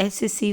SSC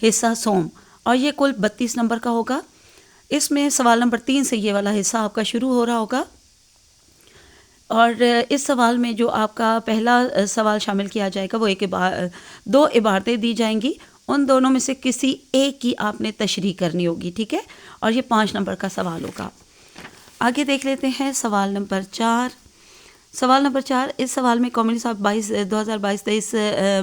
حصہ سوم، اور یہ کل 32 نمبر کا ہوگا۔ اس میں سوال نمبر 3 سے یہ والا حصہ آپ کا شروع ہو رہا ہوگا، اور اس سوال میں جو آپ کا پہلا سوال شامل کیا جائے گا وہ 2 عبارتیں دی جائیں گی، ان دونوں میں سے کسی ایک کی آپ نے تشریح کرنی ہوگی، ٹھیک ہے، اور یہ 5 نمبر کا سوال ہوگا۔ آگے دیکھ لیتے ہیں سوال نمبر 4۔ سوال نمبر 4، اس سوال میں قومی نصاب 2022-23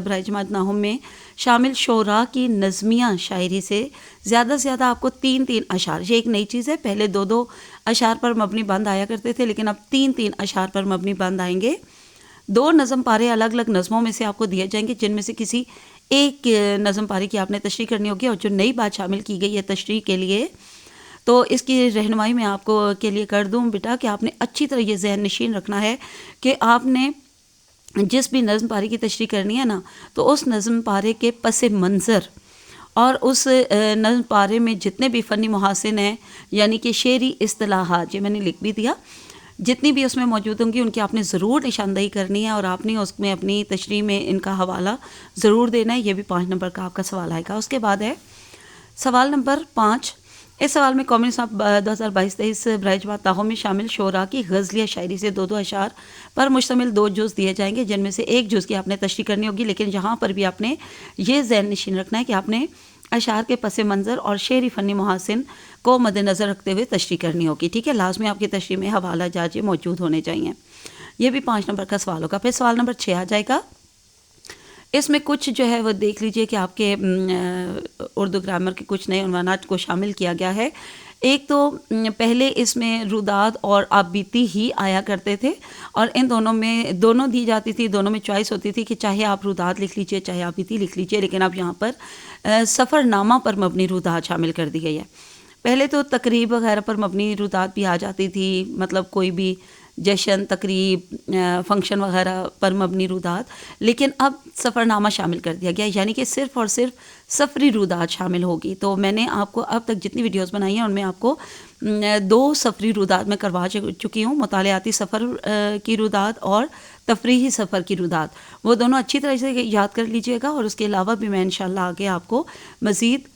برائے جماعت ناہم میں شامل شعراء کی نظمیہ شاعری سے زیادہ آپ کو 3 اشعار، یہ ایک نئی چیز ہے، پہلے 2 اشعار پر مبنی بند آیا کرتے تھے، لیکن اب 3 اشعار پر مبنی بند آئیں گے۔ 2 نظم پارے الگ الگ نظموں میں سے آپ کو دیے جائیں گے، جن میں سے کسی ایک نظم پارے کی آپ نے تشریح کرنی ہوگی، اور جو نئی بات شامل کی گئی ہے تشریح کے لیے، تو اس کی رہنمائی میں آپ کو کے لیے کر دوں بیٹا کہ آپ نے اچھی طرح یہ ذہن نشین رکھنا ہے کہ آپ نے جس بھی نظم پارے کی تشریح کرنی ہے نا، تو اس نظم پارے کے پس منظر اور اس نظم پارے میں جتنے بھی فنی محاسن ہیں، یعنی کہ شعری اصطلاحات، یہ میں نے لکھ بھی دیا، جتنی بھی اس میں موجود ہوں گی ان کی آپ نے ضرور نشاندہی کرنی ہے، اور آپ نے اس میں اپنی تشریح میں ان کا حوالہ ضرور دینا ہے۔ یہ بھی 5 نمبر کا آپ کا سوال آئے گا۔ اس کے بعد ہے سوال نمبر 5۔ اس سوال میں قومی نصاب 2022-23 برائے جماعت ناہم میں شامل شعراء کی غزلیہ شاعری سے 2 اشعار پر مشتمل 2 جز دیے جائیں گے، جن میں سے ایک جز کی آپ نے تشریح کرنی ہوگی، لیکن یہاں پر بھی آپ نے یہ ذہن نشین رکھنا ہے کہ آپ نے اشعار کے پس منظر اور شعری فنی محاسن کو مد نظر رکھتے ہوئے تشریح کرنی ہوگی، ٹھیک ہے، لازمی آپ کی تشریح میں حوالہ جاج موجود ہونے چاہیے۔ یہ بھی 5 نمبر کا سوال ہوگا۔ پھر سوال نمبر 6 آ جائے گا۔ اس میں کچھ جو ہے وہ دیکھ لیجئے کہ آپ کے اردو گرامر کے کچھ نئے عنوانات کو شامل کیا گیا ہے۔ ایک تو پہلے اس میں روداد اور آپ بیتی ہی آیا کرتے تھے، اور ان دونوں دی جاتی تھی، دونوں میں چوائس ہوتی تھی کہ چاہے آپ روداد لکھ لیجئے چاہے آپ بیتی لکھ لیجئے، لیکن اب یہاں پر سفر نامہ پر مبنی روداد شامل کر دی گئی ہے۔ پہلے تو تقریب وغیرہ پر مبنی روداد بھی آ جاتی تھی، مطلب کوئی بھی جشن، تقریب، فنکشن وغیرہ پر مبنی روداد، لیکن اب سفر نامہ شامل کر دیا گیا، یعنی کہ صرف اور صرف سفری روداد شامل ہوگی۔ تو میں نے آپ کو اب تک جتنی ویڈیوز بنائی ہیں ان میں آپ کو 2 سفری روداد میں کروا چکی ہوں، مطالعاتی سفر کی روداد اور تفریحی سفر کی روداد، وہ دونوں اچھی طرح سے یاد کر لیجئے گا، اور اس کے علاوہ بھی میں انشاءاللہ آگے آپ کو مزید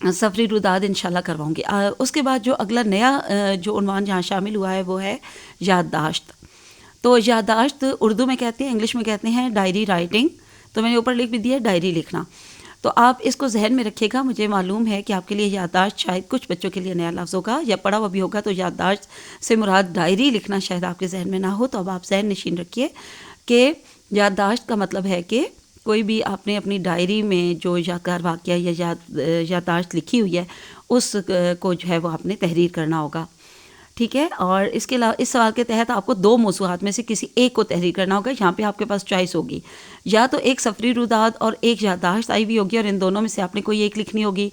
سفری روداد انشاءاللہ کرواؤں گی۔ اس کے بعد جو اگلا نیا جو عنوان جہاں شامل ہوا ہے وہ ہے یادداشت۔ تو یادداشت اردو میں کہتے ہیں، انگلش میں کہتے ہیں ڈائری رائٹنگ، تو میں نے اوپر لکھ بھی دیا ڈائری لکھنا۔ تو آپ اس کو ذہن میں رکھیے گا، مجھے معلوم ہے کہ آپ کے لیے یادداشت شاید کچھ بچوں کے لیے نیا لفظ ہوگا یا پڑھا ہوا بھی ہوگا، تو یادداشت سے مراد ڈائری لکھنا شاید آپ کے ذہن میں نہ ہو، تو اب آپ ذہن نشین رکھیے کہ یادداشت کا مطلب ہے کہ کوئی بھی آپ نے اپنی ڈائری میں جو یادگار واقعہ یا یادداشت لکھی ہوئی ہے اس کو جو ہے وہ آپ نے تحریر کرنا ہوگا، ٹھیک ہے۔ اور اس کے علاوہ اس سوال کے تحت آپ کو 2 موضوعات میں سے کسی ایک کو تحریر کرنا ہوگا۔ یہاں پہ آپ کے پاس چوائس ہوگی، یا تو ایک سفری روداد اور ایک یادداشت آئی ہوئی ہوگی، اور ان دونوں میں سے آپ نے کوئی ایک لکھنی ہوگی،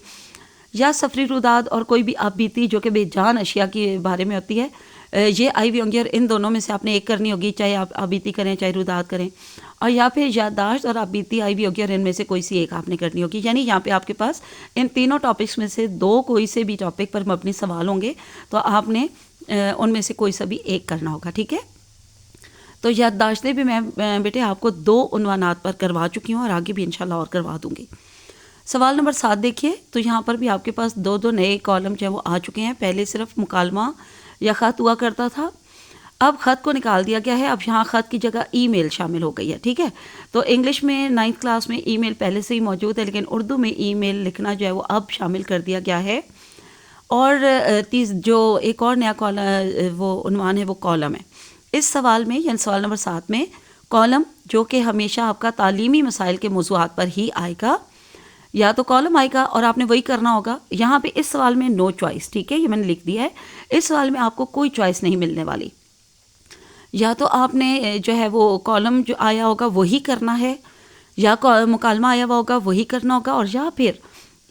یا سفری روداد اور کوئی بھی آپ بیتی جو کہ بے جان اشیاء کے بارے میں ہوتی ہے، یہ آئی ہوئی ہوں گی، اور ان دونوں میں سے آپ نے ایک کرنی ہوگی، چاہے آپ بیتی کریں چاہے روداد کریں، اور یا پھر یادداشت اور آپ بیتی آئی ہوئی ہوگی، اور ان میں سے کوئی سی ایک آپ نے کرنی ہوگی۔ یعنی یہاں پہ آپ کے پاس ان تینوں ٹاپکس میں سے 2 کوئی سے بھی ٹاپک پر مبنی سوال ہوں گے، تو آپ نے ان میں سے کوئی سا بھی ایک کرنا ہوگا، ٹھیک ہے۔ تو یادداشتیں بھی میں بیٹے آپ کو 2 عنوانات پر کروا چکی ہوں، اور آگے بھی انشاءاللہ اور کروا دوں گی۔ سوال نمبر 7 دیکھیے، تو یہاں پر بھی آپ کے پاس 2 نئے کالم جو ہیں وہ آ چکے ہیں۔ پہلے صرف مکالمہ یا خط ہوا کرتا تھا، اب خط کو نکال دیا گیا ہے، اب یہاں خط کی جگہ ای میل شامل ہو گئی ہے، ٹھیک ہے۔ تو انگلش میں 9th کلاس میں ای میل پہلے سے ہی موجود ہے، لیکن اردو میں ای میل لکھنا جو ہے وہ اب شامل کر دیا گیا ہے۔ اور جو ایک اور نیا وہ عنوان ہے وہ کالم ہے۔ اس سوال میں یعنی سوال نمبر 7 میں کالم جو کہ ہمیشہ آپ کا تعلیمی مسائل کے موضوعات پر ہی آئے گا، یا تو کالم آئے گا اور آپ نے وہی کرنا ہوگا۔ یہاں پہ اس سوال میں نو چوائس، ٹھیک ہے، یہ میں نے لکھ دیا ہے، اس سوال میں آپ کو کوئی چوائس نہیں ملنے والی، یا تو آپ نے جو ہے وہ کالم جو آیا ہوگا وہی کرنا ہے، یا مکالمہ آیا ہوا ہوگا وہی کرنا ہوگا، اور یا پھر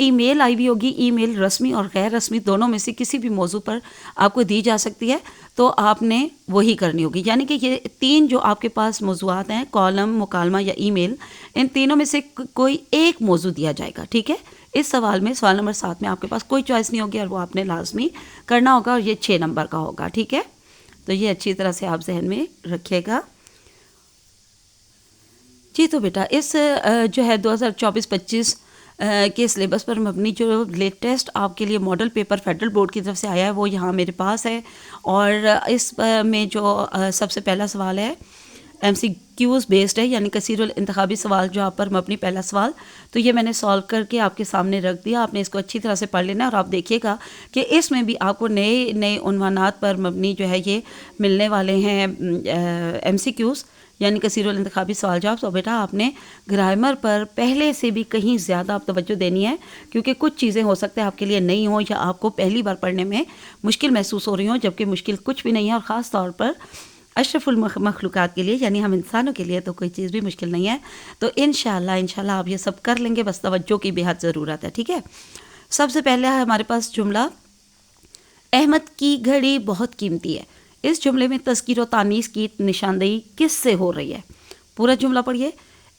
ای میل آئی بھی ہوگی، ای میل رسمی اور غیر رسمی دونوں میں سے کسی بھی موضوع پر آپ کو دی جا سکتی ہے، تو آپ نے وہی کرنی ہوگی۔ یعنی کہ یہ 3 جو آپ کے پاس موضوعات ہیں، کالم، مکالمہ یا ای میل، ان تینوں میں سے کوئی ایک موضوع دیا جائے گا، ٹھیک ہے۔ اس سوال میں سوال نمبر 7 میں آپ کے پاس کوئی چوائس نہیں ہوگی، اور وہ آپ نے لازمی کرنا ہوگا، اور یہ 6 نمبر کا ہوگا، ٹھیک ہے۔ تو یہ اچھی طرح سے آپ ذہن میں رکھیے گا جی۔ تو بیٹا اس جو ہے 2024-25 کے سلیبس پر مبنی جو لیٹسٹ آپ کے لیے ماڈل پیپر فیڈرل بورڈ کی طرف سے آیا ہے وہ یہاں میرے پاس ہے، اور اس میں جو سب سے پہلا سوال ہے ایم سی کیوز بیسڈ ہے، یعنی کثیر الانتخابی سوال جو آپ پر مبنی پہلا سوال، تو یہ میں نے سالو کر کے آپ کے سامنے رکھ دیا. آپ نے اس کو اچھی طرح سے پڑھ لینا ہے، اور آپ دیکھیے گا کہ اس میں بھی آپ کو نئے نئے عنوانات پر مبنی جو ہے یہ ملنے والے ہیں ایم سی کیوز، یعنی کثیر الانتخابی سوال جواب. تو بیٹا آپ نے گرامر پر پہلے سے بھی کہیں زیادہ آپ توجہ دینی ہے، کیونکہ کچھ چیزیں ہو سکتے ہیں آپ کے لیے نئی ہوں یا آپ کو پہلی بار پڑھنے میں مشکل محسوس ہو رہی ہوں، جبکہ مشکل کچھ بھی نہیں ہے، اور خاص طور پر اشرف المخلوقات کے لیے یعنی ہم انسانوں کے لیے تو کوئی چیز بھی مشکل نہیں ہے. تو انشاءاللہ آپ یہ سب کر لیں گے، بس توجہ کی بے حد ضرورت ہے. ٹھیک ہے، سب سے پہلے ہے ہمارے پاس جملہ احمد کی گھڑی بہت قیمتی ہے. اس جملے میں تذکیر و تانیث کی نشاندہی کس سے ہو رہی ہے؟ پورا جملہ پڑھیے.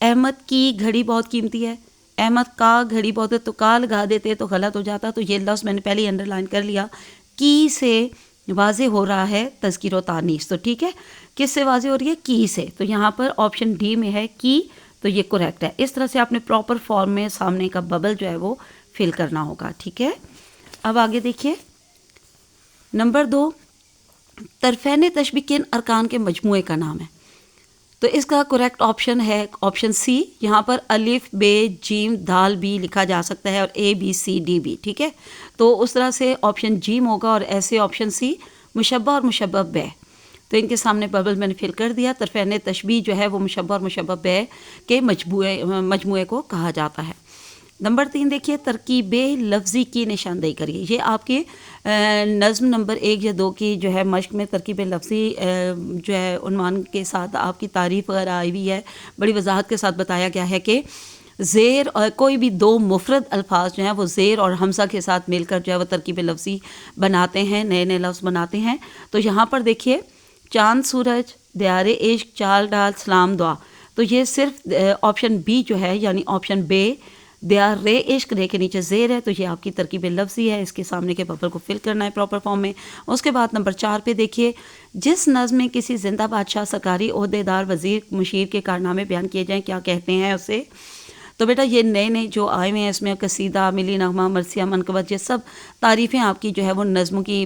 احمد کی گھڑی بہت قیمتی ہے، احمد کا گھڑی بہت ہے، تو کا لگا دیتے تو غلط ہو جاتا، تو یہ لفظ میں نے پہلے انڈر لائن کر لیا. کی سے واضح ہو رہا ہے تذکیر و تانیث، تو ٹھیک ہے، کس سے واضح ہو رہی ہے؟ کی سے. تو یہاں پر آپشن ڈی میں ہے کی، تو یہ کریکٹ ہے. اس طرح سے آپ نے پراپر فارم میں سامنے کا ببل جو ہے وہ فل کرنا ہوگا. ٹھیک ہے، اب آگے دیکھیے نمبر 2، طرفین تشبیہ کن ارکان کے مجموعے کا نام ہے؟ تو اس کا کریکٹ آپشن ہے آپشن سی. یہاں پر الف بے جیم دال بھی لکھا جا سکتا ہے، اور اے بی سی ڈی بھی. ٹھیک ہے، تو اس طرح سے آپشن جیم ہوگا، اور ایسے آپشن سی مشبہ اور مشبہ بہ. تو ان کے سامنے ببل میں نے فل کر دیا. طرفین تشبیہ جو ہے وہ مشبہ اور مشبہ بہ کے مجموعے کو کہا جاتا ہے. نمبر 3 دیکھیے، ترکیب لفظی کی نشاندہی کریے. یہ آپ کے نظم نمبر 1 یا 2 کی جو ہے مشق میں ترکیب لفظی جو ہے عنوان کے ساتھ آپ کی تعریف وغیرہ آئی ہوئی ہے. بڑی وضاحت کے ساتھ بتایا گیا ہے کہ زیر اور کوئی بھی 2 مفرد الفاظ جو ہیں وہ زیر اور حمزہ کے ساتھ مل کر جو ہے وہ ترکیب لفظی بناتے ہیں، نئے نئے لفظ بناتے ہیں. تو یہاں پر دیکھیے چاند سورج، دیار عشق، چال ڈال، سلام دعا. تو یہ صرف آپشن بی جو ہے یعنی آپشن بے دیار رے عشق، رے کے نیچے زیر ہے، تو یہ آپ کی ترکیب لفظی ہے. اس کے سامنے کے ببل کو فل کرنا ہے پراپر فارم میں. اس کے بعد نمبر 4 پہ دیکھیے، جس نظم میں کسی زندہ بادشاہ، سرکاری عہدیدار، وزیر، مشیر کے کارنامے بیان کیے جائیں کیا کہتے ہیں اسے؟ تو بیٹا یہ نئے نئے جو آئے ہوئے ہیں اس میں قصیدہ، ملی نغمہ، مرثیہ، منقبت، یہ سب تعریفیں آپ کی جو ہے وہ نظموں کی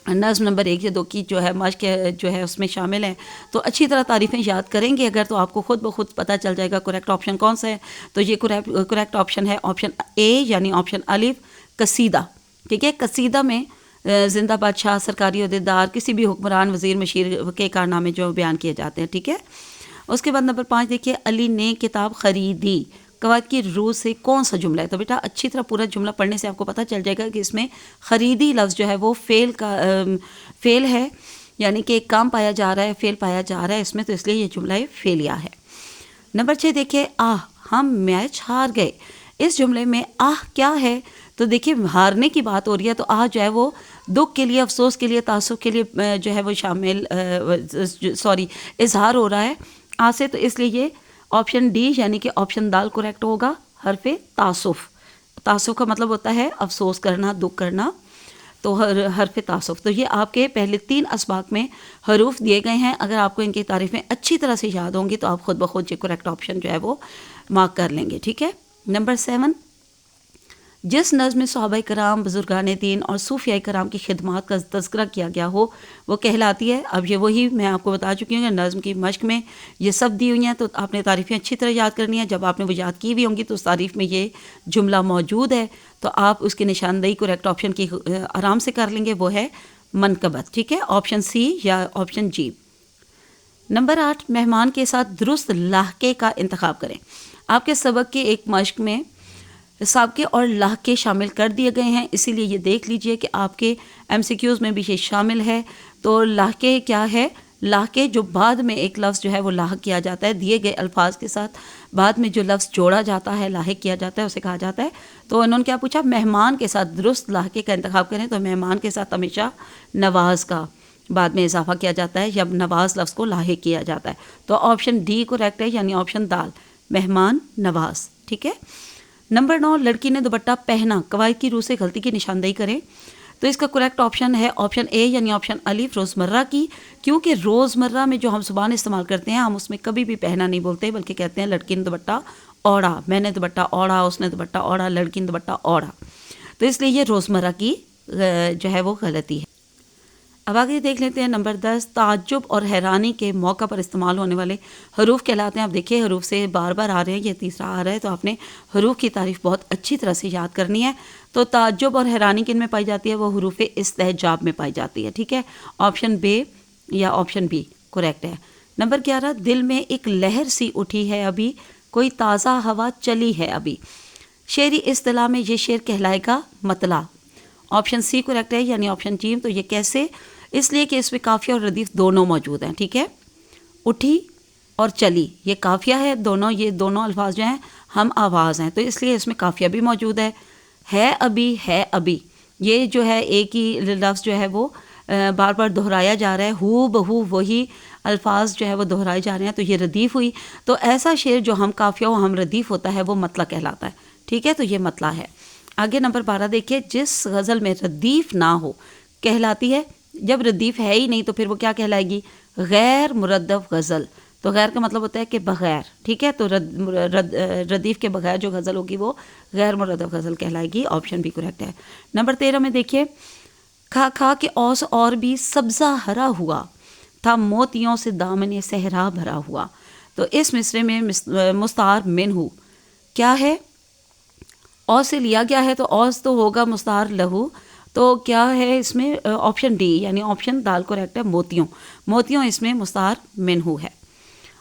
نظم نمبر 1 یا 2 کی جو ہے مشق جو ہے اس میں شامل ہیں. تو اچھی طرح تعریفیں یاد کریں گے اگر، تو آپ کو خود بخود پتہ چل جائے گا کریکٹ آپشن کون سا ہے. تو یہ کریکٹ آپشن ہے آپشن اے یعنی آپشن الف، قصیدہ. ٹھیک ہے، قصیدہ میں زندہ بادشاہ، سرکاری عہدیدار، کسی بھی حکمران، وزیر، مشیر کے کارنامے جو بیان کیے جاتے ہیں. ٹھیک ہے، اس کے بعد نمبر 5 دیکھیے، علی نے کتاب خریدی، قواعد کی روح سے کون سا جملہ ہے؟ تو بیٹا اچھی طرح پورا جملہ پڑھنے سے آپ کو پتہ چل جائے گا کہ اس میں خریدی لفظ جو ہے وہ فعل ہے، یعنی کہ ایک کام پایا جا رہا ہے، فعل پایا جا رہا ہے اس میں، تو اس لیے یہ جملہ فعلیہ ہے. نمبر 6 دیکھیے، ہم میچ ہار گئے. اس جملے میں کیا ہے؟ تو دیکھیے ہارنے کی بات ہو رہی ہے، تو جو ہے وہ دکھ کے لیے، افسوس کے لیے، تعصب کے لیے جو ہے وہ شامل اظہار ہو رہا ہے سے. تو اس لیے یہ آپشن ڈی یعنی کہ آپشن دال کریکٹ ہوگا، حرف تعصف. تعصف کا مطلب ہوتا ہے افسوس کرنا، دکھ کرنا، تو حرف تعصف. تو یہ آپ کے پہلے 3 اسباق میں حروف دیے گئے ہیں. اگر آپ کو ان کی تعریفیں اچھی طرح سے یاد ہوں گی تو آپ خود بخود یہ کریکٹ آپشن جو ہے وہ مارک کر لیں گے. ٹھیک ہے، نمبر 7، جس نظم میں صحابہ کرام، بزرگان دین اور صوفیاء کرام کی خدمات کا تذکرہ کیا گیا ہو وہ کہلاتی ہے. اب یہ وہی میں آپ کو بتا چکی ہوں کہ نظم کی مشق میں یہ سب دی ہوئی ہیں، تو آپ نے تعریفیں اچھی طرح یاد کرنی ہے. جب آپ نے وہ یاد کی ہوئی ہوں گی تو اس تعریف میں یہ جملہ موجود ہے، تو آپ اس کی نشاندہی کریکٹ آپشن کی آرام سے کر لیں گے، وہ ہے منقبت. ٹھیک ہے، آپشن سی یا آپشن جی. نمبر 8، مہمان کے ساتھ درست لاحقے کا انتخاب کریں. آپ کے سبق کے ایک مشق میں سابقے اور لاحقے شامل کر دیے گئے ہیں، اسی لیے یہ دیکھ لیجئے کہ آپ کے ایم سی کیوز میں بھی یہ شامل ہے. تو لاحقے کیا ہے؟ لاحقے جو بعد میں ایک لفظ جو ہے وہ لاحق کیا جاتا ہے دیے گئے الفاظ کے ساتھ، بعد میں جو لفظ جوڑا جاتا ہے، لاحق کیا جاتا ہے، اسے کہا جاتا ہے. تو انہوں نے کیا پوچھا؟ مہمان کے ساتھ درست لاحقے کا انتخاب کریں. تو مہمان کے ساتھ ہمیشہ نواز کا بعد میں اضافہ کیا جاتا ہے، یا نواز لفظ کو لاحق کیا جاتا ہے. تو آپشن ڈی کریکٹ ہے، یعنی آپشن دال، مہمان نواز. ٹھیک ہے، نمبر 9، لڑکی نے دوپٹہ پہنا، قواعد کی روح سے غلطی کی نشاندہی کریں. تو اس کا کریکٹ آپشن ہے آپشن اے یعنی آپشن الف، روزمرہ کی. کیونکہ روزمرہ میں جو ہم زبان استعمال کرتے ہیں ہم اس میں کبھی بھی پہنا نہیں بولتے، بلکہ کہتے ہیں لڑکی نے دوپٹہ اوڑھا، میں نے دوپٹہ اوڑھا، اس نے دوپٹہ اوڑھا، لڑکی نے دوپٹہ اوڑھا. تو اس لیے یہ روزمرہ کی جو ہے وہ غلطی ہے. اب آگے دیکھ لیتے ہیں نمبر 10. تعجب اور حیرانی کے موقع پر استعمال ہونے والے حروف کہلاتے ہیں. اب دیکھیے حروف سے بار بار آ رہے ہیں، یہ تیسرا آ رہا ہے، تو آپ نے حروف کی تعریف بہت اچھی طرح سے یاد کرنی ہے. تو تعجب اور حیرانی کن میں پائی جاتی ہے؟ وہ حروف استعجاب میں پائی جاتی ہے. ٹھیک ہے، آپشن بے یا آپشن بی کریکٹ ہے. نمبر 11. دل میں ایک لہر سی اٹھی ہے ابھی، کوئی تازہ ہوا چلی ہے ابھی. شعری اصطلاح میں یہ شعر کہلائے گا مطلع. آپشن سی کریکٹ ہے، یعنی آپشن جیم. تو یہ کیسے؟ اس لیے کہ اس میں قافیہ اور ردیف دونوں موجود ہیں. ٹھیک ہے، اٹھی اور چلی یہ قافیہ ہے دونوں، یہ دونوں الفاظ جو ہیں ہم آواز ہیں، تو اس لیے اس میں قافیہ بھی موجود ہے ابھی، ہے ابھی. یہ جو ہے ایک ہی لفظ جو ہے وہ بار بار دہرایا جا رہا ہے، ہو بہو وہی الفاظ جو ہے وہ دہرائے جا رہے ہیں، تو یہ ردیف ہوئی. تو ایسا شعر جو ہم قافیہ و ہم ردیف ہوتا ہے وہ مطلع کہلاتا ہے. ٹھیک ہے، تو یہ مطلع ہے. آگے نمبر 12 دیکھیے. جس غزل میں ردیف نہ ہو کہلاتی ہے. جب ردیف ہے ہی نہیں تو پھر وہ کیا کہلائے گی؟ غیر مردف غزل. تو غیر کا مطلب ہوتا ہے کہ بغیر. ٹھیک ہے، تو ردیف کے بغیر جو غزل ہوگی وہ غیر مردف غزل کہلائے گی. آپشن بھی کریکٹ ہے. نمبر 13 میں دیکھیے. کھا کھا کے اوس اور بھی سبزہ ہرا ہوا تھا، موتیوں سے دامن صحرا بھرا ہوا. تو اس مصرے میں مستعار منہو کیا ہے؟ اوس سے لیا گیا ہے، تو اوس تو ہوگا مستعار لہو. تو کیا ہے اس میں؟ آپشن ڈی یعنی آپشن دال کریکٹ ہے، موتیوں. موتیوں اس میں مستعار منہو ہے.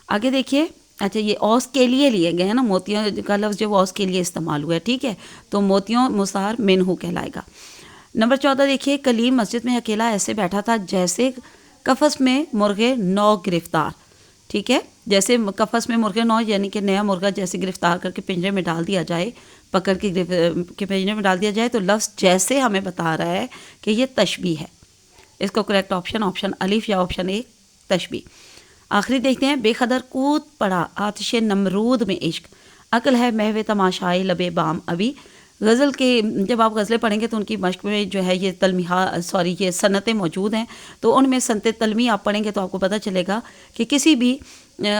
آگے دیکھیے. اچھا، یہ اوس کے لیے لیے گئے ہیں نا، موتیوں کا لفظ جو اوس کے لیے استعمال ہوا ہے. ٹھیک ہے، تو موتیوں مستعار منہو کہلائے گا. نمبر 14 دیکھیے. کلیم مسجد میں اکیلا ایسے بیٹھا تھا جیسے قفس میں مرغے نو گرفتار. ٹھیک ہے، جیسے قفس میں مرغے نو یعنی کہ نیا مرغہ جیسے گرفتار کر کے پنجرے میں ڈال دیا جائے، پکڑ کے پنجرے میں ڈال دیا جائے. تو لفظ جیسے ہمیں بتا رہا ہے کہ یہ تشبیہ ہے. اس کو کریکٹ آپشن الف یا آپشن اے تشبیہ. آخری دیکھتے ہیں. بے قدر کود پڑا آتش نمرود میں عشق، عقل ہے محو تماشائے لبے بام ابھی. غزل کے جب آپ غزلیں پڑھیں گے تو ان کی مشق میں جو ہے یہ یہ صنعتیں موجود ہیں. تو ان میں صنعت تلمی آپ پڑھیں گے تو آپ کو پتہ چلے گا کہ کسی بھی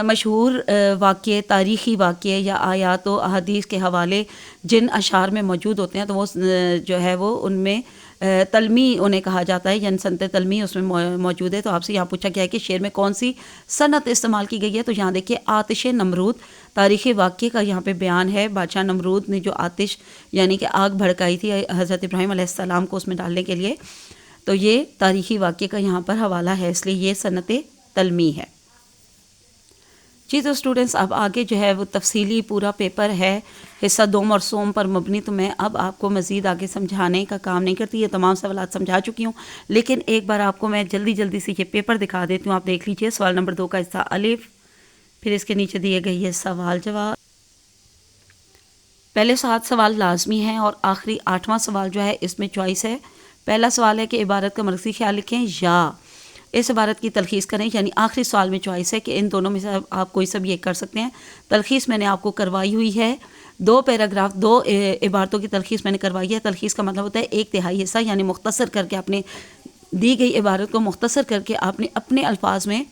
مشہور واقعے، تاریخی واقعے یا آیات و احادیث کے حوالے جن اشعار میں موجود ہوتے ہیں تو وہ جو ہے وہ ان میں تلمی انہیں کہا جاتا ہے، یعنی صنعت تلمی اس میں موجود ہے. تو آپ سے یہاں پوچھا گیا ہے کہ شعر میں کون سی صنعت استعمال کی گئی ہے. تو یہاں دیکھیے آتش نمرود تاریخی واقعے کا یہاں پہ بیان ہے. بادشاہ نمرود نے جو آتش یعنی کہ آگ بھڑکائی تھی حضرت ابراہیم علیہ السلام کو اس میں ڈالنے کے لیے، تو یہ تاریخی واقعے کا یہاں پر حوالہ ہے، اس لیے یہ صنعت تلمی ہے. جی تو اسٹوڈنٹس اب آگے جو ہے وہ تفصیلی پورا پیپر ہے، حصہ دوم اور سوم پر مبنی. تو میں اب آپ کو مزید آگے سمجھانے کا کام نہیں کرتی، یہ تمام سوالات سمجھا چکی ہوں، لیکن ایک بار آپ کو میں جلدی سے یہ پیپر دکھا دیتی ہوں. آپ دیکھ لیجئے. سوال نمبر 2 کا حصہ الف، پھر اس کے نیچے دیے گئے یہ سوال جواب. پہلے 7 سوال لازمی ہیں اور آخری 8واں سوال جو ہے اس میں چوائس ہے. پہلا سوال ہے کہ عبارت کا مرکزی خیال لکھیں یا اس عبارت کی تلخیص کریں، یعنی آخری سوال میں چوائس ہے کہ ان دونوں میں سے آپ کوئی سب یہ کر سکتے ہیں. تلخیص میں نے آپ کو کروائی ہوئی ہے، 2 پیراگراف 2 عبارتوں کی تلخیص میں نے کروائی ہے. تلخیص کا مطلب ہوتا ہے 1/3 حصہ، یعنی مختصر کر کے آپ نے دی گئی عبارت کو مختصر کر کے آپ نے اپنے الفاظ میں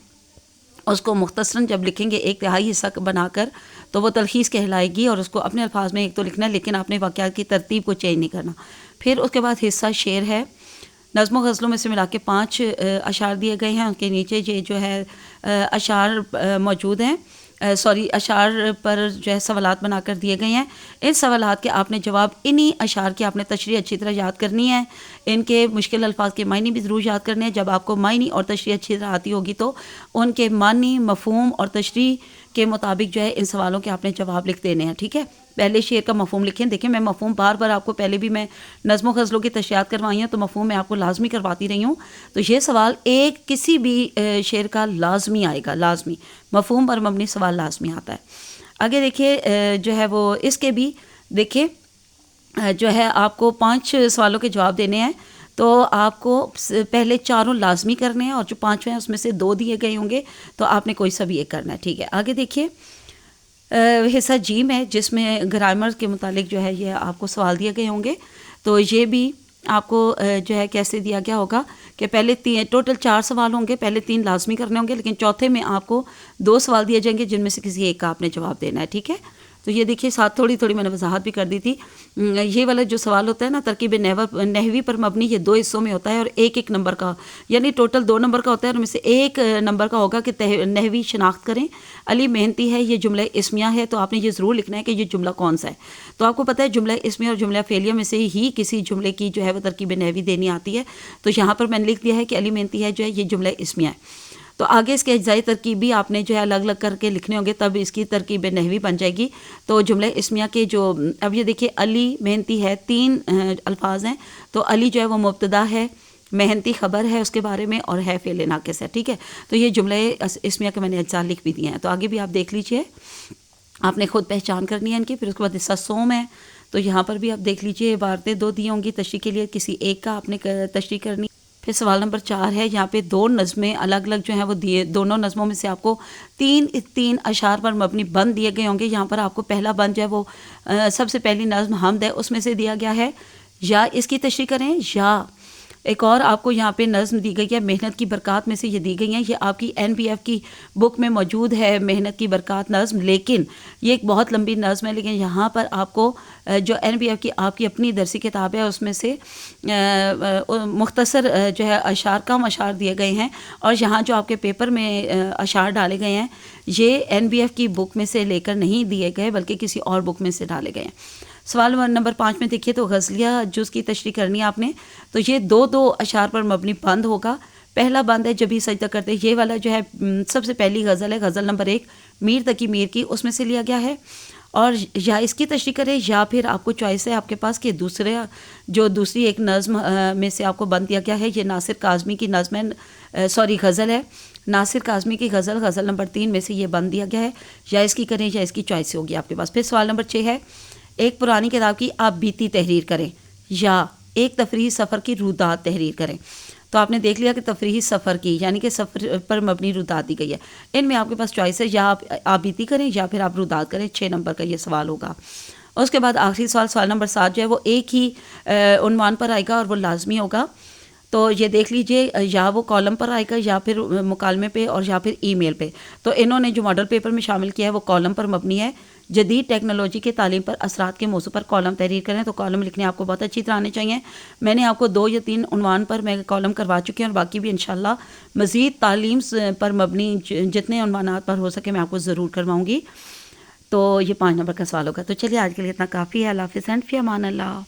اس کو مختصراً جب لکھیں گے 1/3 حصہ بنا کر تو وہ تلخیص کہلائے گی، اور اس کو اپنے الفاظ میں ایک تو لکھنا ہے لیکن آپ نے واقعات کی ترتیب کو چینج نہیں کرنا. پھر اس کے بعد حصہ شعر ہے. نظم و غزلوں میں سے ملا کے 5 اشعار دیے گئے ہیں، ان کے نیچے یہ جو ہے اشعار موجود ہیں، اشعار پر جو ہے سوالات بنا کر دیے گئے ہیں. ان سوالات کے آپ نے جواب انہی اشعار کی آپ نے تشریح اچھی طرح یاد کرنی ہے. ان کے مشکل الفاظ کے معنی بھی ضرور یاد کرنے ہیں. جب آپ کو معنی اور تشریح اچھی طرح آتی ہوگی تو ان کے معنی، مفہوم اور تشریح کے مطابق جو ہے ان سوالوں کے آپ نے جواب لکھ دینے ہیں. ٹھیک ہے، پہلے شعر کا مفہوم لکھیں. دیکھیں میں مفہوم بار بار آپ کو پہلے بھی میں نظم و غزلوں کی تشریحات کروائی ہیں تو مفہوم میں آپ کو لازمی کرواتی رہی ہوں. تو یہ سوال ایک کسی بھی شعر کا لازمی آئے گا، لازمی مفہوم پر مبنی سوال لازمی آتا ہے. آگے دیکھیے جو ہے وہ اس کے بھی دیکھیں جو ہے آپ کو 5 سوالوں کے جواب دینے ہیں. تو آپ کو پہلے 4 لازمی کرنے ہیں اور جو 5 ہیں اس میں سے 2 دیے گئے ہوں گے تو آپ نے کوئی سا بھی ایک کرنا ہے. ٹھیک ہے، آگے دیکھیے حصہ جیم ہے جس میں گرامر کے متعلق جو ہے یہ آپ کو سوال دیے گئے ہوں گے. تو یہ بھی آپ کو جو ہے کیسے دیا گیا ہوگا کہ پہلے ٹوٹل 4 سوال ہوں گے، پہلے 3 لازمی کرنے ہوں گے لیکن چوتھے میں آپ کو 2 سوال دیے جائیں گے جن میں سے کسی ایک کا آپ نے جواب دینا ہے. ٹھیک ہے، تو یہ دیکھیے ساتھ تھوڑی تھوڑی میں نے وضاحت بھی کر دی تھی. یہ والا جو سوال ہوتا ہے نا ترکیب نحوی پر مبنی، یہ 2 حصوں میں ہوتا ہے اور ایک نمبر کا، یعنی ٹوٹل 2 نمبر کا ہوتا ہے اور ان میں سے 1 نمبر کا ہوگا کہ نحوی شناخت کریں. علی محنتی ہے، یہ جملہ اسمیہ ہے، تو آپ نے یہ ضرور لکھنا ہے کہ یہ جملہ کون سا ہے. تو آپ کو پتہ ہے جملہ اسمیہ اور جملہ فعلیہ میں سے ہی کسی جملے کی جو ہے وہ ترکیب نحوی دینی آتی ہے. تو یہاں پر میں نے لکھ دیا ہے کہ علی محنتی ہے جو ہے یہ جملہ اسمیہ ہے. تو آگے اس کے اجزائی ترکیب بھی آپ نے جو ہے الگ الگ کر کے لکھنے ہوں گے، تب اس کی ترکیب نحوی بن جائے گی. تو جملہ اسمیہ کے جو اب یہ دیکھیے علی محنتی ہے 3 الفاظ ہیں. تو علی جو ہے وہ مبتدا ہے، محنتی خبر ہے اس کے بارے میں، اور ہے فعل ناقص ہے. ٹھیک ہے، تو یہ جملہ اسمیہ کے میں نے اجزاء لکھ بھی دیے ہیں. تو آگے بھی آپ دیکھ لیجئے، آپ نے خود پہچان کرنی ہے ان کی. پھر اس کے بعد حصہ سوم ہے، تو یہاں پر بھی آپ دیکھ لیجئے عبارتیں 2 دی ہوں گی تشریح کے لیے، کسی ایک کا آپ نے تشریح کرنی. پھر سوال نمبر 4 ہے، یہاں پہ 2 نظمیں الگ الگ جو ہیں وہ دیے، دونوں نظموں میں سے آپ کو 3 اشعار پر مبنی بند دیے گئے ہوں گے. یہاں پر آپ کو پہلا بند جو ہے وہ سب سے پہلی نظم حمد ہے، اس میں سے دیا گیا ہے، یا اس کی تشریح کریں، یا ایک اور آپ کو یہاں پہ نظم دی گئی ہے محنت کی برکات میں سے یہ دی گئی ہیں. یہ آپ کی NBF کی بک میں موجود ہے محنت کی برکات نظم، لیکن یہ ایک بہت لمبی نظم ہے. لیکن یہاں پر آپ کو جو NBF کی آپ کی اپنی درسی کتاب ہے اس میں سے مختصر جو ہے اشعار، کم اشعار دیے گئے ہیں، اور یہاں جو آپ کے پیپر میں اشعار ڈالے گئے ہیں یہ NBF کی بک میں سے لے کر نہیں دیے گئے بلکہ کسی اور بک میں سے ڈالے گئے ہیں. سوال نمبر 5 میں دیکھیے، تو غزلیہ جز کی تشریح کرنی ہے آپ نے. تو یہ 2 اشعار پر مبنی بند ہوگا. پہلا بند ہے جبھی سجدہ کرتے، یہ والا جو ہے سب سے پہلی غزل ہے، غزل نمبر 1 میر تقی میر کی، اس میں سے لیا گیا ہے. اور یا اس کی تشریح کرے، یا پھر آپ کو چوائس ہے آپ کے پاس کہ دوسری ایک نظم میں سے آپ کو بند دیا گیا ہے. یہ ناصر کاظمی کی نظم ہے، غزل ہے، ناصر کاظمی کی غزل نمبر 3 میں سے یہ بند دیا گیا ہے. یا اس کی کریں یا اس کی چوائس ہوگی آپ کے پاس. پھر سوال نمبر 6 ہے، ایک پرانی کتاب کی آپ بیتی تحریر کریں، یا ایک تفریحی سفر کی رودات تحریر کریں. تو آپ نے دیکھ لیا کہ تفریحی سفر کی یعنی کہ سفر پر مبنی رودات دی گئی ہے. ان میں آپ کے پاس چوائس ہے، یا آپ بیتی کریں یا پھر آپ رودات کریں. 6 نمبر کا یہ سوال ہوگا. اس کے بعد آخری سوال نمبر 7 جو ہے وہ ایک ہی عنوان پر آئے گا اور وہ لازمی ہوگا. تو یہ دیکھ لیجئے، یا وہ کالم پر آئے گا یا پھر مکالمے پہ اور یا پھر ای میل پہ. تو انہوں نے جو ماڈل پیپر میں شامل کیا ہے وہ کالم پر مبنی ہے. جدید ٹیکنالوجی کے تعلیم پر اثرات کے موضوع پر کالم تحریر کریں. تو کالم لکھنے آپ کو بہت اچھی طرح آنے چاہیے. میں نے آپ کو 2 یا 3 عنوان پر میں کالم کروا چکی ہوں، اور باقی بھی انشاءاللہ مزید تعلیم پر مبنی جتنے عنوانات پر ہو سکے میں آپ کو ضرور کرواؤں گی. تو یہ 5 نمبر کا سوال ہوگا. تو چلیے آج کے لیے اتنا کافی ہے. اللہ حافظ، فی امان اللہ.